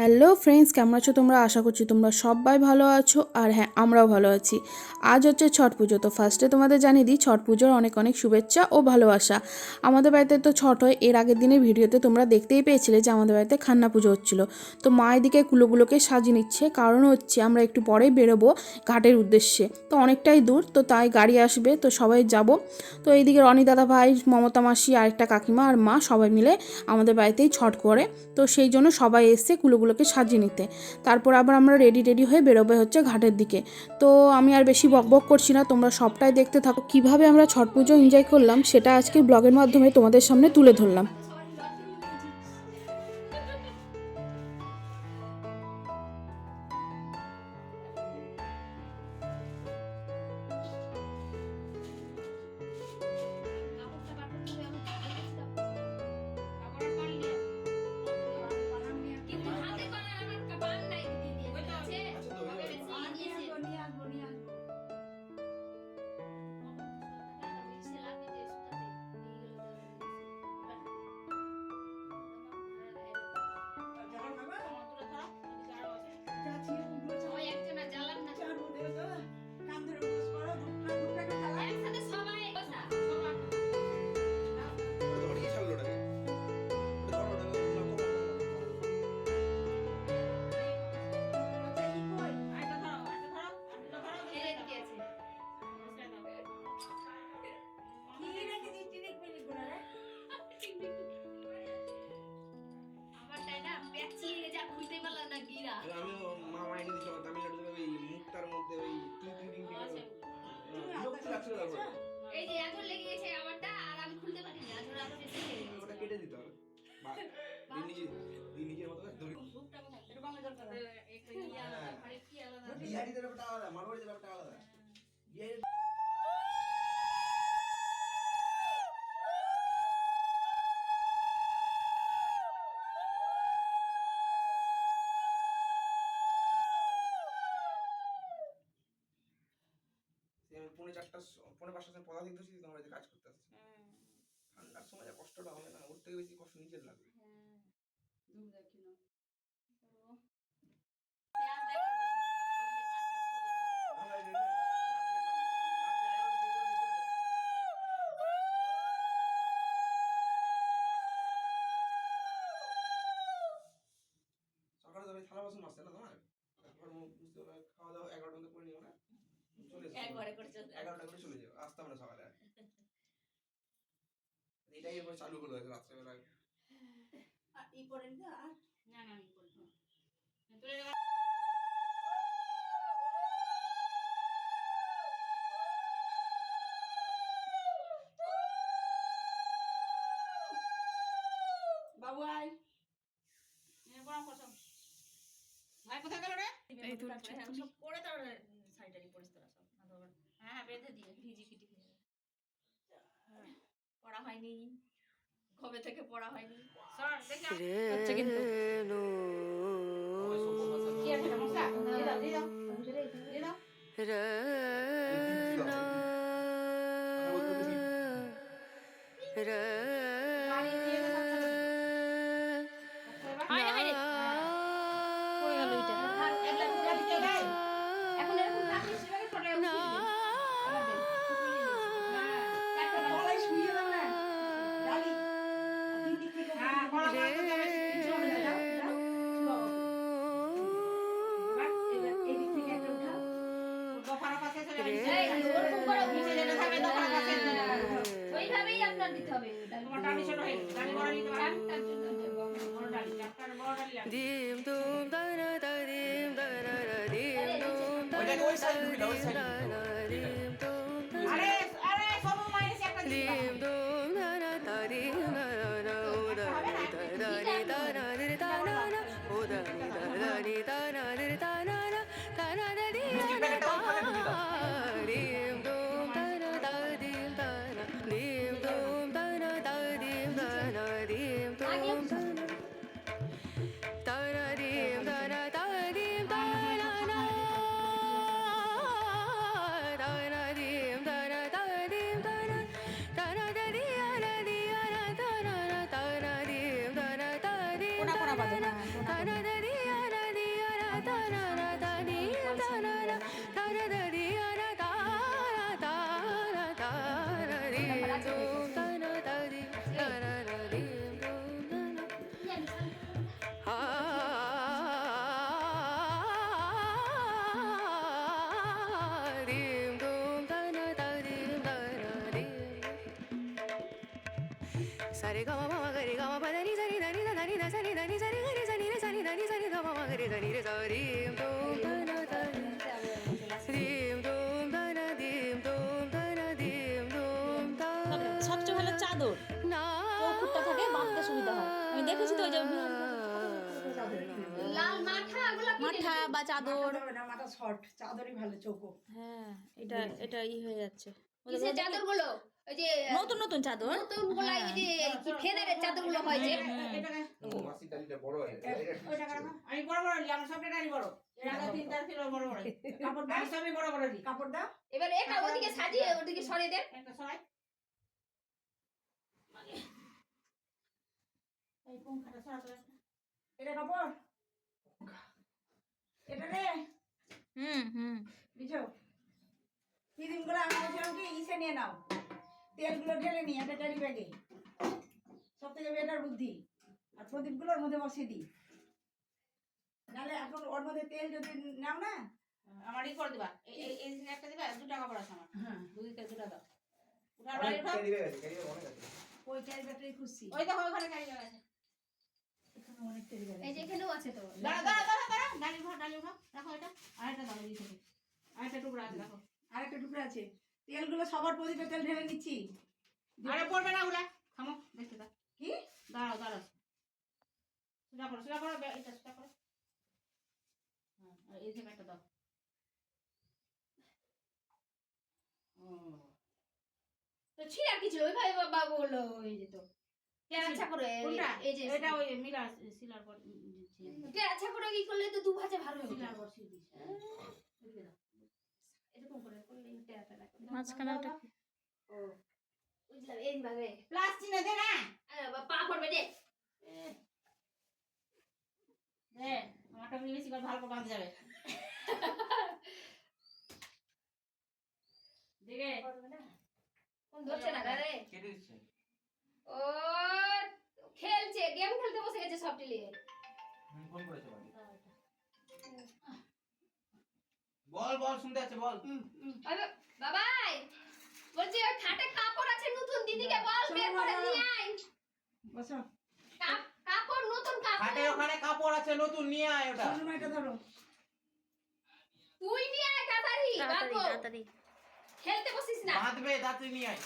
Hello friends, কেমন আছো তোমরা? আশা করছি তোমরা সবাই ভালো আছো। আর হ্যাঁ, আমরাও ভালো আছি। আজ হচ্ছে ছট পুজো। তো ফার্স্টে তোমাদের জানিয়ে দিই, ছট পুজোর অনেক অনেক শুভেচ্ছা ও ভালোবাসা। আমাদের বাড়িতে তো ছট হয়। এর আগের দিনের ভিডিওতে তোমরা দেখতেই পেয়েছিলে যে আমাদের বাড়িতে খান্না পুজো হচ্ছিল। তো মা এদিকে কুলোগুলোকে সাজিয়ে নিচ্ছে, কারণ হচ্ছে আমরা একটু পরেই বেরোবো ঘাটের উদ্দেশ্যে। তো অনেকটাই দূর, তো তাই গাড়ি আসবে, তো সবাই যাব। তো এইদিকে রনি দাদা ভাই, মমতা মাসি, আরেকটা কাকিমা আর মা সবাই মিলে আমাদের বাড়িতেই ছট করে। তো সেই জন্য সবাই এসছে কুলোগুলোকে সাজিয়ে নিতে। তারপর আবার আমরা রেডি হয়ে বেরোবে হচ্ছে ঘাটের দিকে। তো আমি আর বেশি বকবক করছি না, তোমরা সবটাই দেখতে থাকো। কিভাবে আমরা ছট পুজো এনজয় করলাম সেটা আজকে ব্লগের মাধ্যমে তোমাদের সামনে তুলে ধরলাম। মামা এনে দিয়েছিল তামিলনাড়ু থেকে ওই মুক্তার মধ্যে ওই টিং টিং টিং টিং বিরক্ত লাগছিল তারপরে এই যে এখন লেগে গেছে আমারটা আর আমি খুলতে পারি না ধরো আরো বেশি লেগে গেছে ওটা কেটে দিতে হবে বা নিজের মতো ধরে রূপটা কোথায় এটা বাংলা দরকার একটা ইয়া আরে কি আলাদা বিহারিদের ব্যাপারটা আলাদা মারওয়াড়িদের ব্যাপারটা আলাদা বিহারি পৌনে 4টা পৌনে 5টার সময় পড়া দেখতেছি তোমার বাড়িতে কাজ করতে আসছি। ঠান্ডার সময় কষ্টটা হবে না, ওর থেকে বেশি কষ্ট নিজের লাগবে। সকালে তো থালা বাসন মাজতে না তোমার, তারপর মুখ বুঝতে হবে, খাওয়া দাওয়া 11টার মধ্যে করে নিও না, চলে এসো 11টা করে চলে যাও, আসতে হবে না সকালে। এটাই এরপর চালু হলো রাত্রেবেলায় আর ই পড়েন না না না আমি পড়বো তুলে বাবু আই বড় কসম ভাই কোথায় গেল রে এই তো সব পড়ে তার সাইডারি পরিষ্কার সব আদর হ্যাঁ বেঁধে দিয়ে ভিজি ফিটি ভিজে পড়া হয়নি কবে থেকে পড়া হয়নি স্যার দেখি হচ্ছে কিন্তু কি আছে মশলা দিয়ে দাও দিয়ে দাও ওইভাবেই আপনার দিতে হবে তোমার ডালি ছোট হয়ে গেছে ডালি বড় নিতে পারেন তার জন্য বড় ডালি চারটার বড় ডালি লাগে দিম দুম দানা দা দিম দানা দা দিম দুম দানা ওই সাইড ঢুকে ওই সাইড দিম দুম আরে আরে সব মাইনাস একটা দিম দুম দানা দা দিম দানা দা ও দা দা নি দা না রে দা না না ও দা নি দা নি দা না রে দা না না দা না দা দি না দা দিম দুম দানা দা দিম দানা দিম দুম দানা দা দিম দানা দিম দুম দানা দিম দানা দা দিম দানা না dum da na da dim da na na dim dum da na dim dum da na da dim da na dim sa re ga ma pa ma ga re ga ma pa da ni sa ni da ni da da ni da sa ni da ni sa ni ga re sa ni re sa ni da ni sa ni da ma ma ga re sa ni re sa dim dum da na da dim dum da na dim dum da na dim dum da সবচেয়ে ভালো চাদর না চৌকুটটা থাকে বাঁধতে সুবিধা হয় আমি দেখেছি তো ওই যে লাল মাঠা গুলো মাঠা বা চাদর মাথা শর্ট চাদরই ভালো চৌকো। হ্যাঁ এটা এটা ই হয়ে যাচ্ছে কিসের চাদর গুলো ওই যে নতুন নতুন চাদর নতুন গুলো ওই যে কি ফেদারের চাদর গুলো হয় যে মাসি তালিটা বড় হয়ে ওই টাকা রাখো। আমি বড় বড় লি আমার সবটা ডালি বড় এর আগে 3-4 কিলো বড় বড় কাপড় দাও সবই বড় বড় লি কাপড় দাও এবার এটা ওদিকে সাজিয়ে ওদিকে সরিয়ে দেন একটা সরাই এই পঙ্খাটা সরাতে এটা কাপড় এটা রে হুম বুঝছো এই দিনগুলো আমি বলছিলাম কি ইসে নিয়ে নাও তেলগুলো ঢেলে নিই একটা ক্যারি ব্যাগে সব থেকে বেটার বুদ্ধি আর প্রদীপগুলোর মধ্যে বসিয়ে দিই নাহলে এখন ওর মধ্যে তেল যদি নাও না আমারই করে দিবা এই দিনে একটা দিবা 2 টাকা পড়াছ আমার হ্যাঁ দুই কে 2 টাকা উঠার অনেক বাড়ি উঠাও ক্যারি ব্যাগ আছে ক্যারি ব্যাগ অনেক আছে ওই ক্যারি ব্যাগটাই খুঁজছি ওই দেখো ওখানে গাড়ি আছে এখানে অনেক ক্যারি ব্যাগ এই যে এখানেও আছে তো দাঁড়া দাঁড়া দাঁড়া দাঁড়া ডালি উঠাও রাখো এটা আরেকটা দাও এই থেকে আরেকটা টুকরা আছে দেখো আরেকটা টুকরো আছে তেলগুলো সবার প্রদীপে তেল ঢেলে নিচ্ছি আরে পড়বে না ওগুলা থামো দেখতে দাও কি দাঁড়াও দাঁড়াও সেটা করো এটা সেটা করো হ্যাঁ আর এই থেকে একটা দাও তো ছিড়া কি ছিল ওইভাবে বাবা বললো এই যে তো আচ্ছা করে কোনটা এই যে এটা ওই মিলা সিলার পর আচ্ছা করে কি করলে তো দু ভাজে ভালো হবে সিলার পর সিল দিস এদিকে দাও এরকম করে করলে টেরাটা লাগবে মাঝখানে ওটা কি? ও বুঝলাম এইভাবে প্লাস্টিক না দে না পা পড়বে দে দে আমারটা বেশি করে ভালো করে বাঁধা যাবে দেখে কোন ধরছে না রে কেটে দিচ্ছে ও খেলছে গেম খেলতে বসে গেছে সব টিলিয়ে ফোন করেছে বাড়ি বল বল শুনতে আছে বল বাবাই বলছি ওই খাটে কাপড় আছে নতুন দিদিকে বল বের করে নিয়ে আয় বসো কাপড় নতুন খাটে কাপড় ওখানে কাপড় আছে নতুন নিয়ে আয় ওটা শোনো এটা ধরো তুই নিয়ে আয় তাড়াতাড়ি বাবু তাড়াতাড়ি খেলতে বসিস না বাঁধবে দাঁতে নিয়ে আয়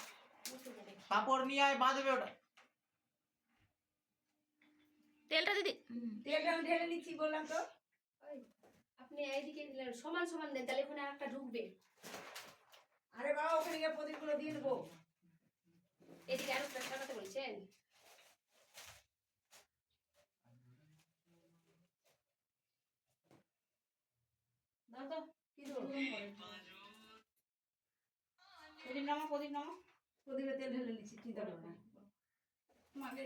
কাপড় নিয়ে আয় বাঁধবে ওটা তেলটা দিদি তেলটা আমি ঢেলে নিচ্ছি বললাম তো ওই, আপনি এইদিকে দিলেন সমান সমান দেন তাহলে ওখানে আরেকটা ঢুকবে আরে বাবা ওখানে গিয়ে প্রদীপগুলো দিয়ে দেবো এদিকে আরেকটা সাজাতে বলছেন দাও তো কি দেবো প্রদীপ নামা প্রদীপে তেল ঢেলে নিচ্ছি চিন্তা করো না মাগে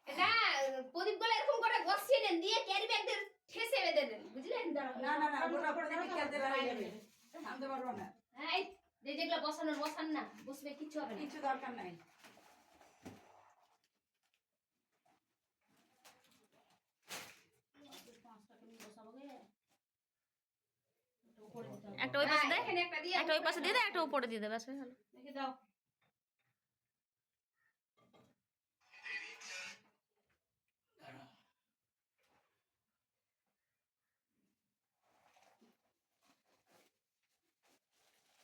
এটা প্রদীপগুলো এরকম করে বসিয়ে দেন দিয়ে ক্যারি ব্যাগ দিয়ে ঠেসে বেঁধে দেন বুঝলেন না না না গোটা প্রদীপে তেল দেওয়া হয়ে যাবে থামতে পারবো না হ্যাঁ এই যেগুলো বসান না বসবে কিচ্ছু হবে না কিছু দরকার নাই একটা ওই পাশে দে এখানে একটা দিয়ে একটা ওই পাশে দিয়ে দে একটা উপরে দিয়ে দে ব্যাস হয়ে গেল দেখে দাও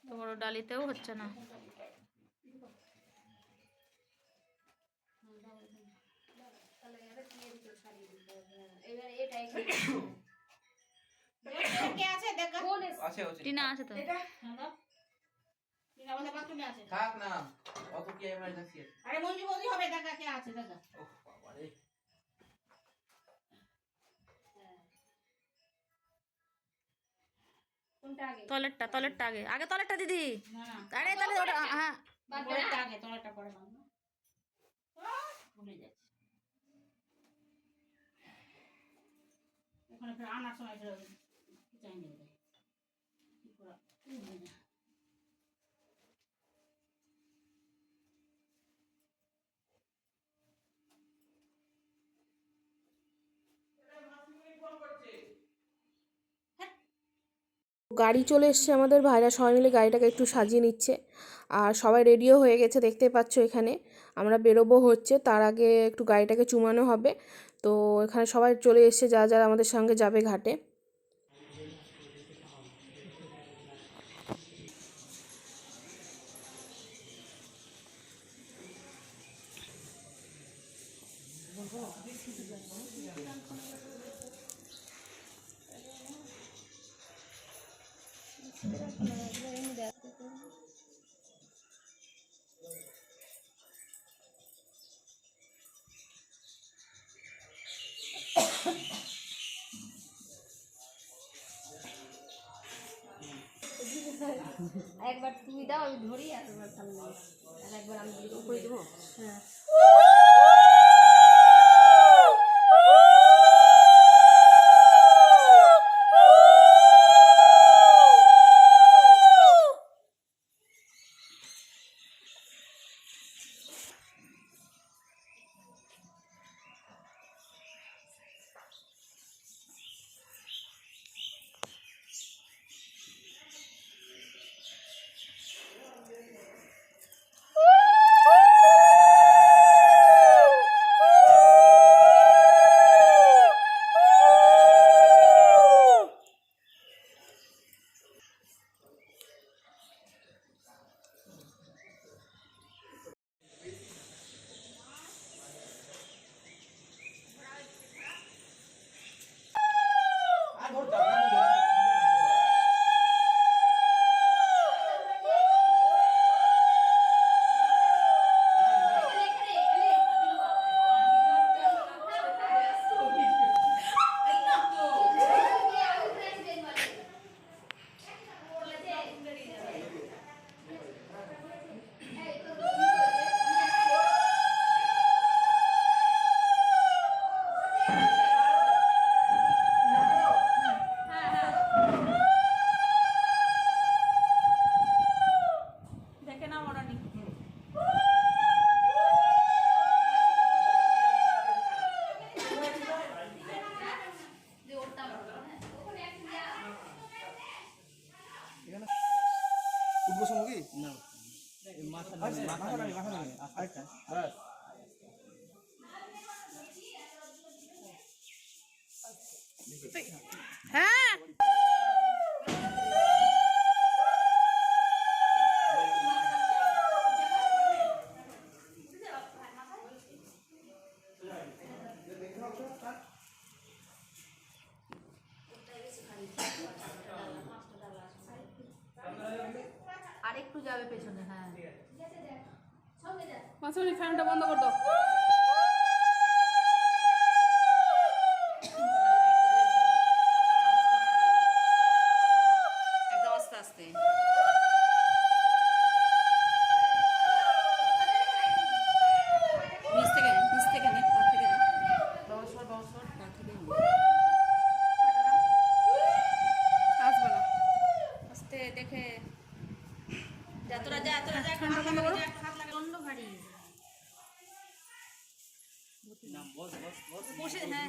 তো বড় ডালিতেও হচ্ছে না তাহলে এবার দিয়ে দিতে সারিয়ে দিতে এবার এটা এখানে কে আছে দেখা কোন এসে আছে আছে টিনা আছে তো এটা হ্যাঁ দাও ঠিক আছে বাথরুমে আছে থাক না অত কি এমার্জেন্সি আছে আরে মঞ্জু বৌদি হবে দেখা কে আছে দেখা ওহ বাবা রে কোনটা আগে তলেরটা আগে আগে তলেরটা দিদি না না আরে তাহলে ওটা হ্যাঁ বাদবে পরেরটা না আগে তোরটা পরে বাঁধবো ভুলে যাচ্ছি ওখানে ফের আনার সময় চাই নেই কি করা গাড়ি চলে এসছে আমাদের, ভাইরা সবাই মিলে গাড়িটাকে একটু সাজিয়ে নিচ্ছে। আর সবাই রেডিও হয়ে গেছে, দেখতে পাচ্ছ এখানে। আমরা বেরোবো হচ্ছে, তার আগে একটু গাড়িটাকে চুমানো হবে। তো এখানে সবাই চলে এসছে, যারা যারা আমাদের সঙ্গে যাবে ঘাটে। একবার তুমি দাও, আমি ধরি, আর একবার সামনে আর একবার আমি উপরে দেবো। হ্যাঁ দেখে নাও ওরা নি। উঠবো সময় না মাথা আরেকটা হ্যাঁ আরেকটু যাবে পেছনে। হ্যাঁ মাঝখানে ফ্যানটা বন্ধ করে দাও। একদম আস্তে আস্তে। নিচ থেকে নে, পা থেকে নে। বাবা সর পা থেকে নে। আসবে না। আস্তে দেখে যা, তোরা যা প্রচন্ড ভারী। বসে হ্যাঁ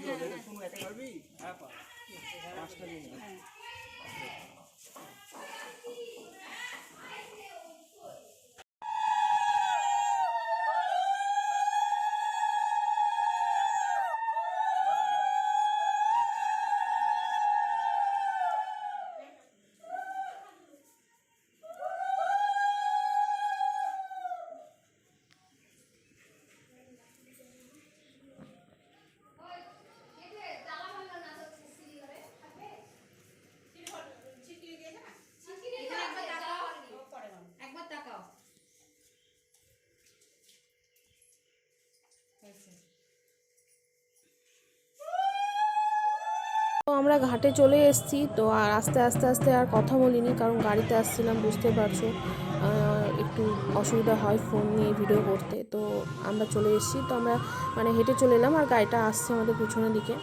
একবার তাকাও। তো আমরা ঘাটে চলে এসেছি। তো আর আস্তে আস্তে আর কথা বলিনি, কারণ গাড়িতে আসছিলাম, বুঝতে পারছো একটু অসুবিধা হয় ফোন নিয়ে ভিডিও করতে। তো আমরা চলে এসেছি, তো আমরা মানে হেঁটে চলে এলাম, আর গাড়িটা আসছে আমাদের পিছনের দিকে।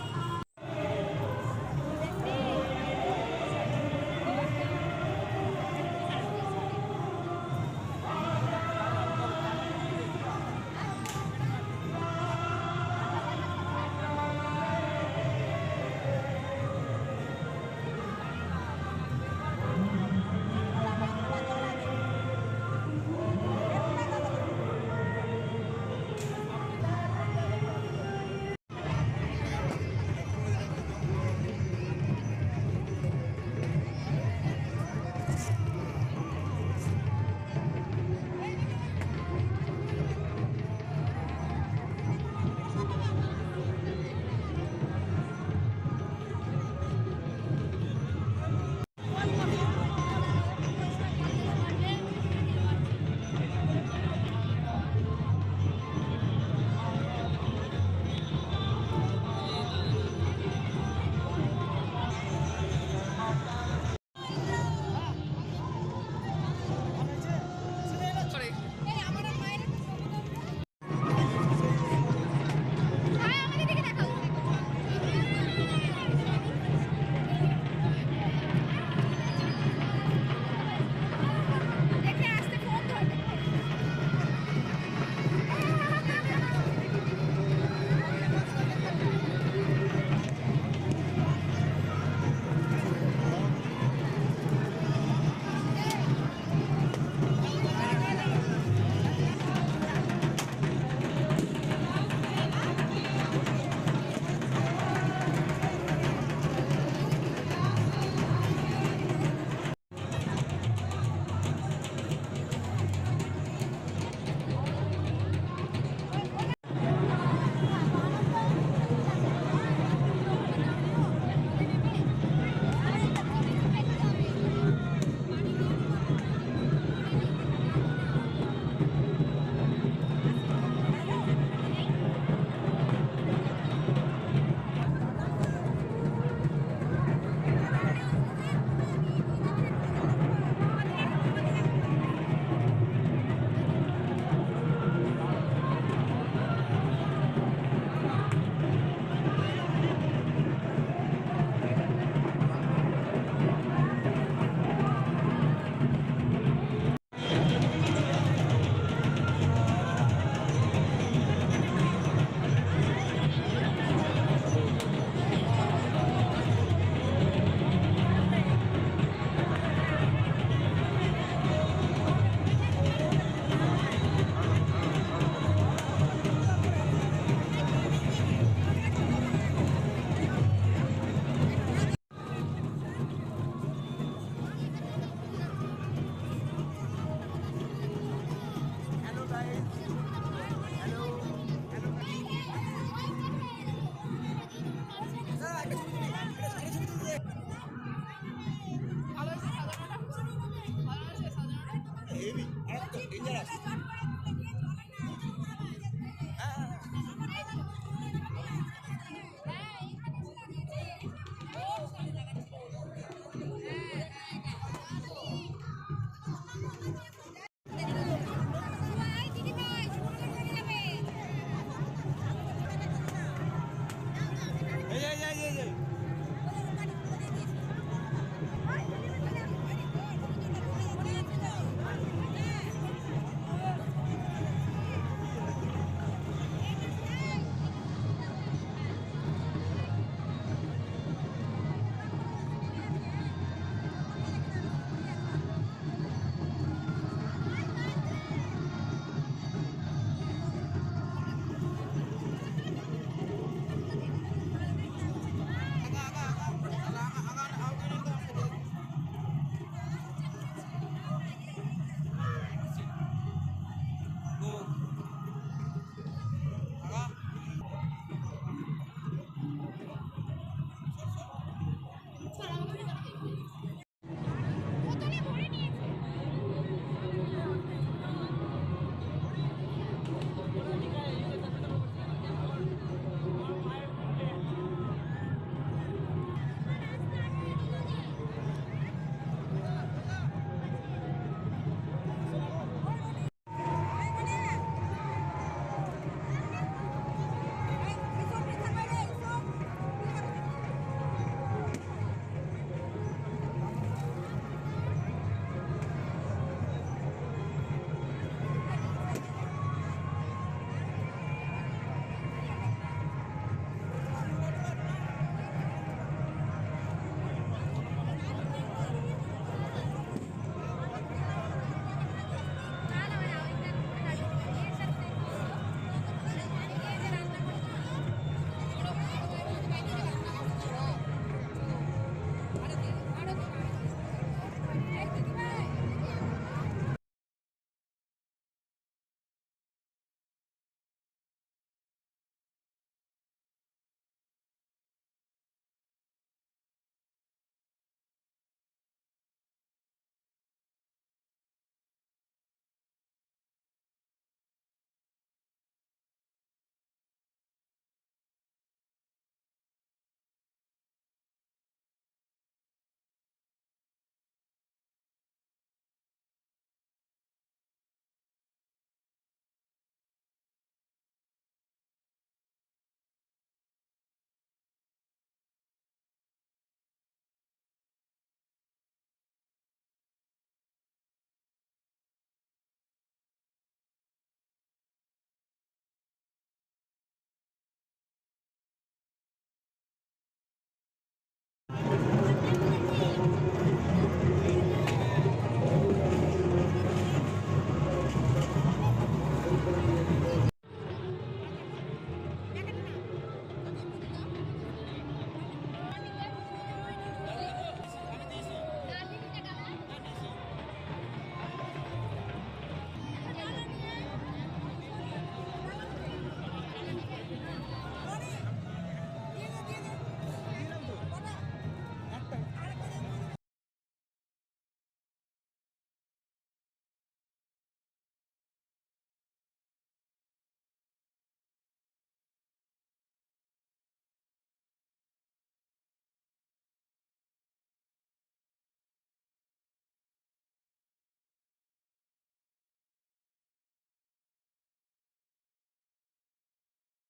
হ্যাঁ